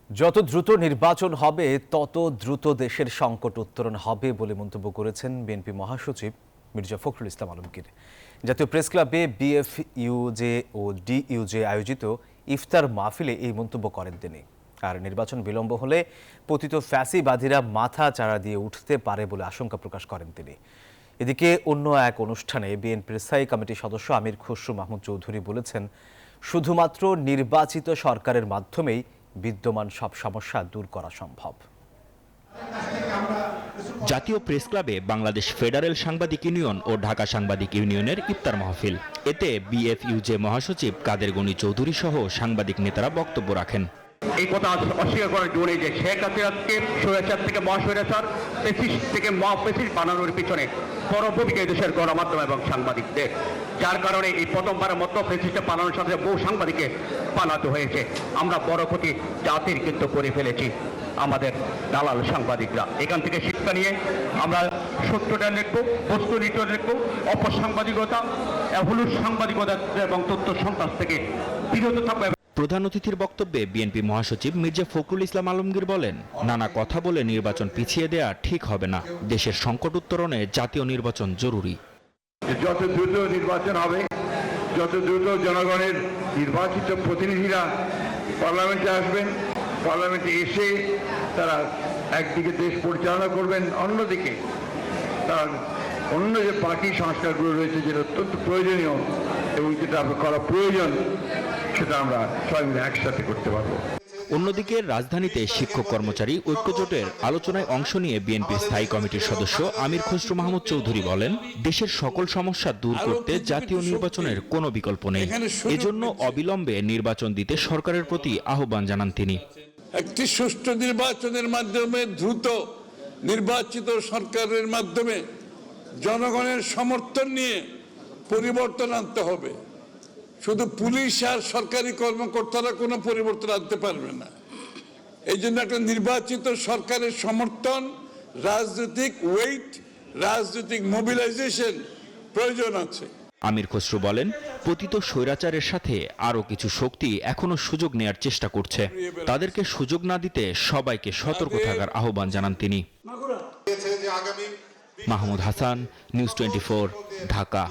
যত দ্রুত নির্বাচন হবে তত দ্রুত দেশের সংকট উত্তরণ হবে বলে মন্তব্য করেছেন বিএনপি মহাসচিব মির্জা ফখরুল ইসলাম আলমগীর। জাতীয় প্রেস ক্লাবে বিএফইউজে ও ডিইউজে আয়োজিত ইফতার মাহফিলে এই মন্তব্য করেন তিনি। আর নির্বাচন বিলম্ব হলে পতিত ফ্যাসিবাদীরা মাথা চাড়া দিয়ে উঠতে পারে বলে আশঙ্কা প্রকাশ করেন তিনি। এদিকে অন্য এক অনুষ্ঠানে বিএনপির স্থায়ী কমিটির সদস্য আমির খসরু মাহমুদ চৌধুরী বলেছেন, শুধুমাত্র নির্বাচিত সরকারের মাধ্যমেই বিদ্যমান সব সমস্যা দূর করা সম্ভব। জাতীয় প্রেস ক্লাবে বাংলাদেশ ফেডারেল সাংবাদিক ইউনিয়ন ও ঢাকা সাংবাদিক ইউনিয়নের ইফতার মাহফিল। এতে বিএফইউজে মহাসচিব কাদের গনি চৌধুরী সহ সাংবাদিক নেতারা বক্তব্য রাখেন। এই কথা অস্বীকার করার জন্য যে শেখ হাসিনাকে স্বৈরাচার থেকে মহাস্বৈরাচার, ফ্যাসিস্ট থেকে মহাফ্যাসিস্ট বানানোর পিছনে বড় ভূমিকা দেশের গণমাধ্যম এবং সাংবাদিকদের, যার কারণে এই প্রথমবারের মতো ফ্যাসিস্টে পালানোর সাথে বহু সাংবাদিককে পালাতে হয়েছে। আমরা বড় ক্ষতি জাতির কিন্তু করে ফেলেছি আমাদের দালাল সাংবাদিকরা। এখান থেকে শিক্ষা নিয়ে আমরা সত্যটা লিখব, বস্তুনিষ্ঠ লিখব, অপসাংবাদিকতা, হলুদ সাংবাদিকতা এবং তথ্য সন্ত্রাস থেকে বিরত থাকবে। প্রধান অতিথির বক্তব্যে বিএনপি মহাসচিব মির্জা ফখরুল ইসলাম আলমগীর বলেন, নানা কথা বলে নির্বাচন পিছিয়ে দেয়া ঠিক হবে না। দেশের সংকট উত্তরণে জাতীয় নির্বাচন জরুরি। যত দ্রুত নির্বাচন হবে, যত দ্রুত জনগণের নির্বাচিত প্রতিনিধিরা পার্লামেন্টে আসবেন, পার্লামেন্টে এসে তারা একদিকে দেশ পরিচালনা করবেন, অন্যদিকে তার অন্য যে পার্টি সংস্কারগুলো রয়েছে যেটা অত্যন্ত প্রয়োজনীয় এবং যেটা করা প্রয়োজন সেটা আমরা সবাই মিলে একসাথে করতে পারবো। অন্যদিকে রাজধানীতে শিক্ষক কর্মচারী ঐক্যজোটের আলোচনায় অংশ নিয়ে বিএনপির স্থায়ী কমিটির সদস্য আমির খসরু মাহমুদ চৌধুরী বলেন, দেশের সকল সমস্যা দূর করতে জাতীয় নির্বাচনের কোনো বিকল্প নেই। এজন্য অবিলম্বে নির্বাচন দিতে সরকারের প্রতি আহ্বান জানান তিনি। একটি সুষ্ঠু নির্বাচনের মাধ্যমে, দ্রুত নির্বাচিত সরকারের মাধ্যমে জনগণের সমর্থন নিয়ে পরিবর্তন আনতে হবে। শুধু পুলিশ আর সরকারি কর্মকর্তারা কোনো পরিবর্তন আনতে পারবে না। এই জন্য একটা নির্বাচিত সরকারের সমর্থন, রাজনৈতিক ওয়েট, রাজনৈতিক মোবিলাইজেশন প্রয়োজন আছে। আমির খসরু বলেন, পতিত স্বৈরাচারের সাথে আরও কিছু শক্তি এখনো সুযোগ নেয়ার চেষ্টা করছে। তাদেরকে সুযোগ না দিতে সবাইকে সতর্ক থাকার আহ্বান জানান তিনি। মাহমুদ হাসান, নিউজ 24, ঢাকা।